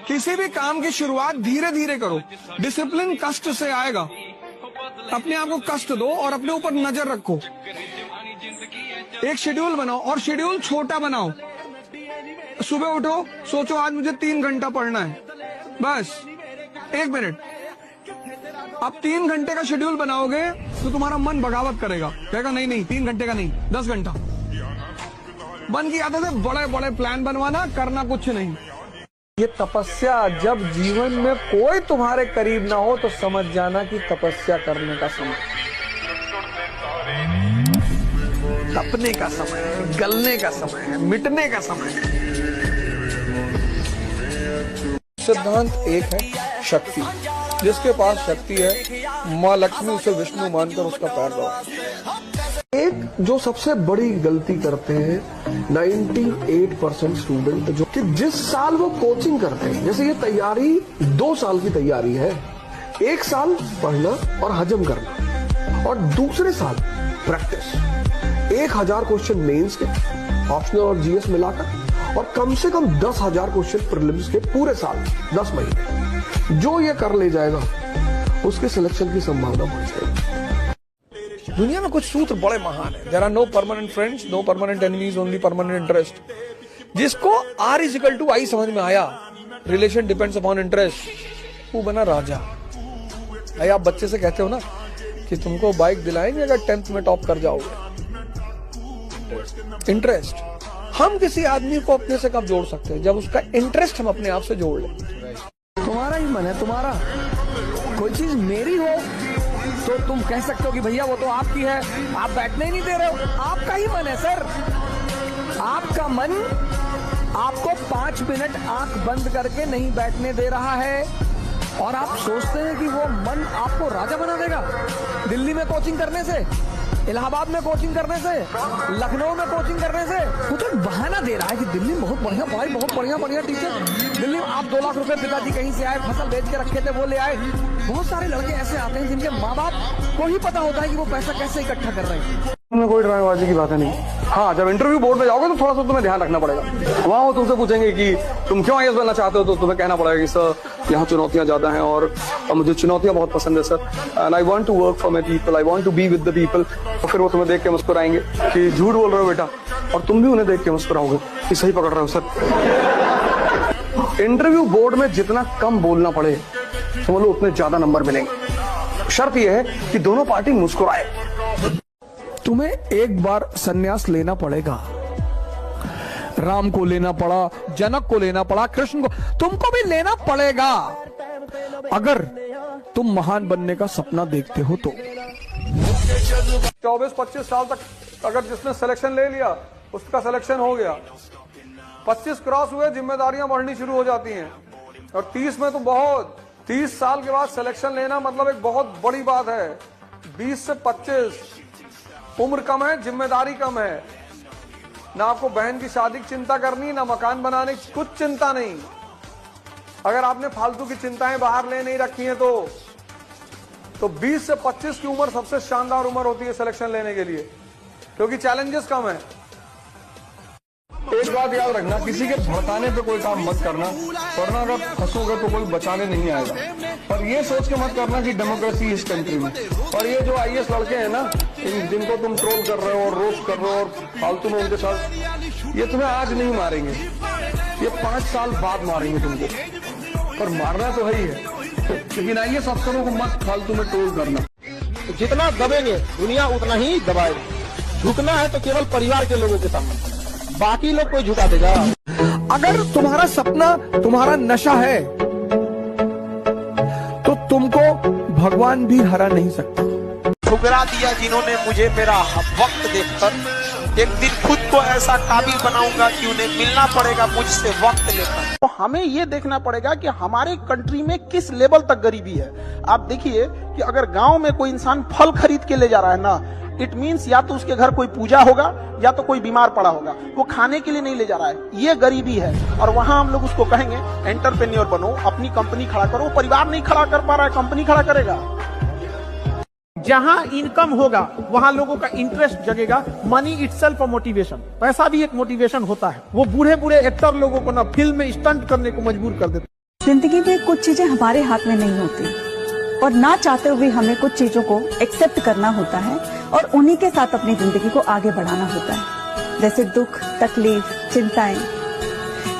किसी भी काम की शुरुआत धीरे धीरे करो। डिसिप्लिन कष्ट से आएगा। अपने आप को कष्ट दो और अपने ऊपर नजर रखो। एक शेड्यूल बनाओ और शेड्यूल छोटा बनाओ। सुबह उठो, सोचो आज मुझे 3 घंटा पढ़ना है, बस 1 मिनट। आप 3 घंटे का शेड्यूल बनाओगे तो तुम्हारा मन बगावत करेगा, कहेगा नहीं नहीं 3 घंटे का नहीं 10 घंटा। मन की आदत है बड़े बड़े प्लान बनवाना, करना कुछ नहीं। ये तपस्या, जब जीवन में कोई तुम्हारे करीब ना हो तो समझ जाना कि तपस्या करने का समय, तपने का समय है, गलने का समय है, मिटने का समय है। सिद्धांत एक है शक्ति। जिसके पास शक्ति है, माँ लक्ष्मी उसे विष्णु मानकर उसका पैर दबाए। एक जो सबसे बड़ी गलती करते हैं 98% स्टूडेंट, जो कि जिस साल वो कोचिंग करते हैं, जैसे ये तैयारी 2 साल की तैयारी है, 1 साल पढ़ना और हजम करना और दूसरे साल प्रैक्टिस। 1000 क्वेश्चन मेंस के, ऑप्शनल और जीएस मिलाकर, और कम से कम 10,000 क्वेश्चन प्रीलिम्स के पूरे साल 10 महीने। जो ये कर ले जाएगा उसके सिलेक्शन की संभावना बढ़ जाएगी। दुनिया में कुछ सूत्र बड़े महान है। There are no permanent friends, no permanent enemies, only permanent interest. जिसको R=I समझ में आया, रिलेशन डिपेंड्स अपॉन इंटरेस्ट, वो बना राजा। भाई आप बच्चे से कहते हो ना कि तुमको बाइक दिलाएंगे अगर 10th में टॉप कर जाओगे, इंटरेस्ट। हम किसी आदमी को अपने से कब जोड़ सकते हैं? जब उसका इंटरेस्ट हम अपने आप से जोड़ लें। तुम्हारा ही मन है, तुम्हारा कोई चीज मेरी हो तो तुम कह सकते हो कि भैया वो तो आपकी है, आप बैठने ही नहीं दे रहे हो। आपका ही मन है सर। आपका मन आपको 5 मिनट आंख बंद करके नहीं बैठने दे रहा है और आप सोचते हैं कि वो मन आपको राजा बना देगा। दिल्ली में कोचिंग करने से, इलाहाबाद में कोचिंग करने से, लखनऊ में कोचिंग करने से, वो तो बहाना दे रहा है कि दिल्ली में बहुत बढ़िया पढ़ाई, बहुत बढ़िया टीचर। दिल्ली में आप 2 लाख रुपए पिताजी कहीं से आए, फसल बेच के रखे थे वो ले आए। बहुत सारे लड़के ऐसे आते हैं जिनके माँ बाप को ही पता होता है कि वो पैसा कैसे इकट्ठा कर रहे हैं। उनमें कोई ड्रामेबाजी की बात नहीं। हाँ, जब इंटरव्यू बोर्ड में जाओगे तो थोड़ा सा तुम्हें ध्यान रखना पड़ेगा। वहाँ वो तुमसे पूछेंगे कि तुम क्यों IAS बनना चाहते हो, तो तुम्हें कहना पड़ेगा कि सर यहाँ चुनौतियाँ ज्यादा हैं और मुझे चुनौतियाँ बहुत पसंद है sir, and I want to work for my people, I want to be with the people. और फिर वो तुम्हें देख के मुस्कुराएंगे कि झूठ बोल रहे हो बेटा, और तुम भी उन्हें देख के मुस्कुराओगे कि सही पकड़ रहे हो सर। इंटरव्यू बोर्ड में जितना कम बोलना पड़े समझ लो उतने ज्यादा नंबर मिलेंगे। शर्त यह है कि दोनों पार्टी मुस्कुराए। तुम्हें एक बार संन्यास लेना पड़ेगा। राम को लेना पड़ा, जनक को लेना पड़ा, कृष्ण को, तुमको भी लेना पड़ेगा अगर तुम महान बनने का सपना देखते हो तो। 24-25 साल तक अगर जिसने सिलेक्शन ले लिया उसका सिलेक्शन हो गया, 25 क्रॉस हुए जिम्मेदारियां बढ़नी शुरू हो जाती हैं, और 30 में तो बहुत, 30 साल के बाद सिलेक्शन लेना मतलब एक बहुत बड़ी बात है। 20 से 25 उम्र कम है, जिम्मेदारी कम है, ना आपको बहन की शादी की चिंता करनी, ना मकान बनाने की कुछ चिंता नहीं। अगर आपने फालतू की चिंताएं बाहर ले नहीं रखी हैं तो 20 से 25 की उम्र सबसे शानदार उम्र होती है सिलेक्शन लेने के लिए, क्योंकि चैलेंजेस कम है। एक बात याद रखना, किसी के भड़काने पे कोई काम मत करना, वरना अगर फंसोगे तो कोई बचाने नहीं आएगा। और ये सोच के मत करना कि डेमोक्रेसी इस कंट्री में। और ये जो IAS लड़के हैं ना, जिनको तुम ट्रोल कर रहे हो और रोस्ट कर रहे हो और फालतू में उनके साथ, ये तुम्हें आज नहीं मारेंगे, ये 5 साल बाद मारेंगे तुमको। पर मारना तो है ही है, लेकिन IAS अफसरों को मत फालतू में ट्रोल करना। जितना दबेंगे दुनिया उतना ही दबाएगी। झुकना है तो केवल परिवार के लोगों के सामने, बाकी लोग कोई झुका देगा। अगर तुम्हारा सपना तुम्हारा नशा है तो तुमको भगवान भी हरा नहीं सकता। ठुकरा दिया जिन्होंने मुझे मेरा वक्त देखकर, एक दिन खुद को ऐसा काबिल बनाऊंगा कि उन्हें मिलना पड़ेगा मुझसे वक्त लेकर। तो हमें ये देखना पड़ेगा कि हमारे कंट्री में किस लेवल तक गरीबी है। आप देखिए कि अगर गांव में कोई इंसान फल खरीद के ले जा रहा है ना, इट मीन्स या तो उसके घर कोई पूजा होगा या तो कोई बीमार पड़ा होगा, वो खाने के लिए नहीं ले जा रहा है, ये गरीबी है। और वहां हम लोग उसको कहेंगे एंटरप्रेन्योर बनो, अपनी कंपनी खड़ा करो। परिवार नहीं खड़ा कर पा रहा है, कंपनी खड़ा करेगा। जहां इनकम होगा वहां लोगों का इंटरेस्ट जगेगा। मनी इटसेल्फ अ मोटिवेशन, पैसा भी एक मोटिवेशन होता है। वो बूढ़े बूढ़े एक्टर लोगों को ना फिल्म में स्टंट करने को मजबूर कर देता है। जिंदगी में कुछ चीजें हमारे हाथ में नहीं होती और ना चाहते हुए हमें कुछ चीजों को एक्सेप्ट करना होता है और उन्हीं के साथ अपनी जिंदगी को आगे बढ़ाना होता है। जैसे दुख, तकलीफ, चिंताएं,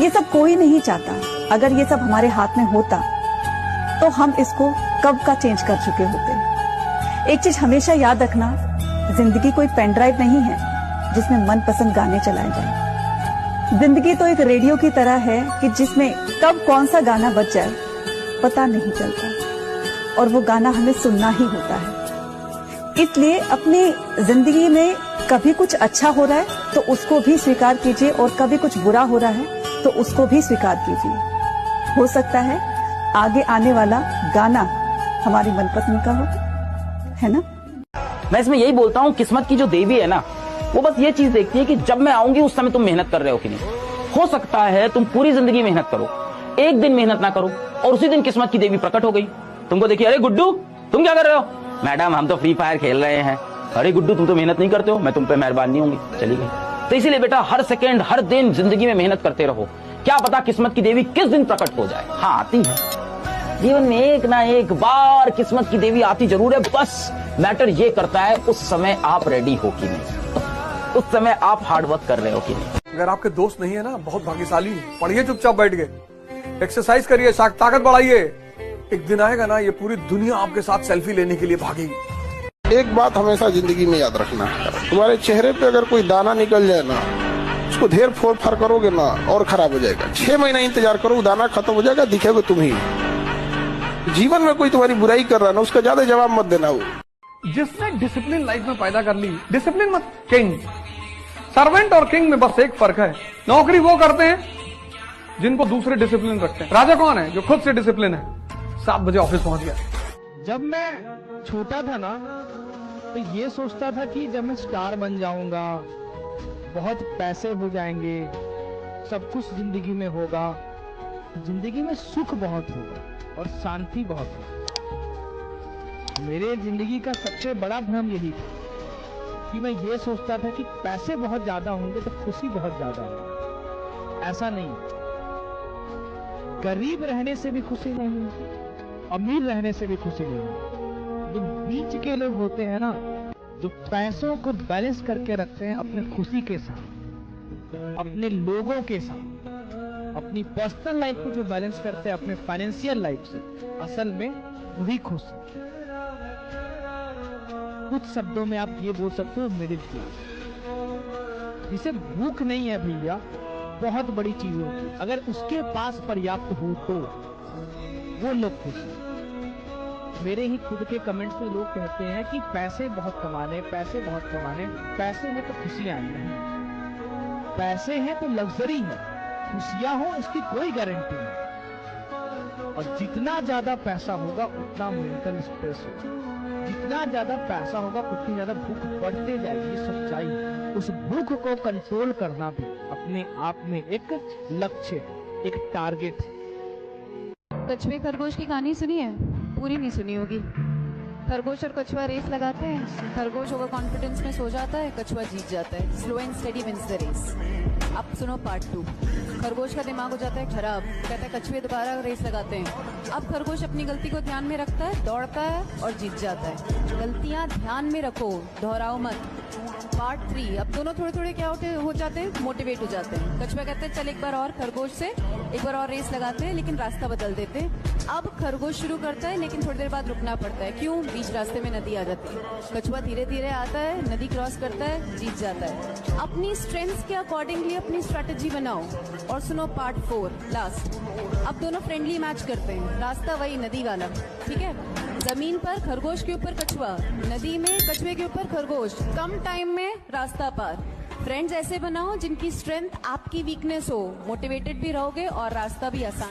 ये सब कोई नहीं चाहता। अगर ये सब हमारे हाथ में होता तो हम इसको कब का चेंज कर चुके होते। एक चीज हमेशा याद रखना, जिंदगी कोई पेन ड्राइव नहीं है जिसमें मनपसंद गाने चलाए जाए। जिंदगी तो एक रेडियो की तरह है कि जिसमें कब कौन सा गाना बज जाए पता नहीं चलता और वो गाना हमें सुनना ही होता है। इसलिए अपनी जिंदगी में कभी कुछ अच्छा हो रहा है तो उसको भी स्वीकार कीजिए और कभी कुछ बुरा हो रहा है तो उसको भी स्वीकार कीजिए। हो सकता है आगे आने वाला गाना हमारी मनपसंद का हो, है ना? मैं इसमें यही बोलता हूँ, किस्मत की जो देवी है ना, वो बस ये चीज देखती है कि जब मैं आऊंगी उस समय तुम मेहनत कर रहे हो कि नहीं। हो सकता है तुम पूरी जिंदगी मेहनत करो, एक दिन मेहनत ना करो और उसी दिन किस्मत की देवी प्रकट हो गई। तुमको देखिए, अरे गुड्डू तुम क्या कर रहे हो? मैडम हम तो फ्री फायर खेल रहे हैं। अरे गुड्डू तुम तो मेहनत नहीं करते हो, मैं तुम पे मेहरबान नहीं होंगी, चली गई। तो इसीलिए बेटा हर सेकेंड हर दिन जिंदगी में मेहनत करते रहो। क्या पता किस्मत की देवी किस दिन प्रकट हो जाए। हाँ आती है, जीवन में एक ना एक बार किस्मत की देवी आती जरूर है। बस मैटर ये करता है उस समय आप रेडी हो कि नहीं, उस समय आप हार्ड वर्क कर रहे हो कि नहीं। अगर आपके दोस्त नहीं है ना, बहुत भाग्यशाली, पढ़िए चुपचाप बैठ के, एक्सरसाइज करिए, ताकत बढ़ाइए। एक दिन आएगा ना, ये पूरी दुनिया आपके साथ सेल्फी लेने के लिए भागेगी। एक बात हमेशा जिंदगी में याद रखना, तुम्हारे चेहरे पे अगर कोई दाना निकल जाए ना, उसको ढेर फोड़ फाड़ करोगे ना और खराब हो जाएगा। 6 महीना इंतजार करो, दाना खत्म हो जाएगा, दिखेगा तुम ही। जीवन में कोई तुम्हारी बुराई कर रहा है ना, उसका ज्यादा जवाब मत देना। वो जिसने डिसिप्लिन लाइफ में पैदा कर ली, डिसिप्लिन मत किंग, सर्वेंट और किंग में बस एक फर्क है, नौकरी वो करते हैं जिनको दूसरे डिसिप्लिन रखते हैं। राजा कौन है? जो खुद से डिसिप्लिन है। 7 बजे ऑफिस पहुंच गया। जब मैं छोटा था ना तो ये सोचता था कि जब मैं स्टार बन जाऊंगा, बहुत पैसे हो जाएंगे, सब कुछ जिंदगी में होगा, जिंदगी में सुख बहुत होगा और शांति बहुत होगा। मेरे जिंदगी का सबसे बड़ा भ्रम यही था कि मैं ये सोचता था कि पैसे बहुत ज्यादा होंगे तो खुशी बहुत ज्यादा होगी। ऐसा नहीं, गरीब रहने से भी खुशी नहीं मिलती, अमीर रहने से भी खुशी नहीं मिलती। जो बीच के लोग होते हैं ना, जो पैसों को बैलेंस करके रखते हैं अपने खुशी के साथ, अपने लोगों के साथ, अपनी पर्सनल लाइफ को जो बैलेंस करते हैं अपने फाइनेंशियल लाइफ से, असल में वही खुश है। कुछ शब्दों में आप ये बोल सकते हो मिडिल क्लास, जिसे भूख नहीं है भैया, बहुत बड़ी चीज होती है। अगर उसके पास पर्याप्त हो तो वो लोग खुश हैं। मेरे ही खुद के कमेंट्स में लोग कहते हैं कि पैसे बहुत कमाने, पैसे बहुत कमाने, पैसे में तो खुशियां नहीं, पैसे हैं तो लग्जरी है, खुशियां हो इसकी कोई गारंटी नहीं। और जितना ज्यादा पैसा होगा उतना मेंटल स्ट्रेस होगा, जितना ज्यादा पैसा होगा उतनी ज्यादा भूख बढ़ते जाएगी। ये सच्चाई है। उस भूख को कंट्रोल करना भी अपने आप में एक लक्ष्य, एक टारगेट है। कछुए खरगोश की कहानी सुनी है? पूरी नहीं सुनी होगी। खरगोश और कछुआ रेस लगाते हैं, खरगोश ओवर कॉन्फिडेंस में सो जाता है, कछुआ जीत जाता है। Slow and steady wins the race. अब सुनो पार्ट 2। खरगोश का दिमाग हो जाता है खराब, कहता है कछुए दोबारा रेस लगाते हैं। अब खरगोश अपनी गलती को ध्यान में रखता है, दौड़ता है और जीत जाता है। गलतियां ध्यान में रखो, दोहराओ मत। पार्ट 3। अब दोनों थोड़े थोड़े क्या हो जाते हैं, मोटिवेट हो जाते हैं। कछुआ कहते हैं चल एक बार और खरगोश से एक बार और रेस लगाते हैं, लेकिन रास्ता बदल देते हैं। अब खरगोश शुरू करता है, लेकिन थोड़ी देर बाद रुकना पड़ता है। क्यों? बीच रास्ते में नदी आ जाती है। कछुआ धीरे धीरे आता है, नदी क्रॉस करता है, जीत जाता है। अपनी स्ट्रेंथ्स के अकॉर्डिंगली अपनी स्ट्रैटेजी बनाओ। और सुनो पार्ट 4 लास्ट। अब दोनों फ्रेंडली मैच करते हैं, रास्ता वही नदी वाला, ठीक है। जमीन पर खरगोश के ऊपर कछुआ, नदी में कछुए के ऊपर खरगोश, कम टाइम में रास्ता पार। फ्रेंड्स ऐसे बनाओ जिनकी स्ट्रेंथ आपकी वीकनेस हो, मोटिवेटेड भी रहोगे और रास्ता भी आसान।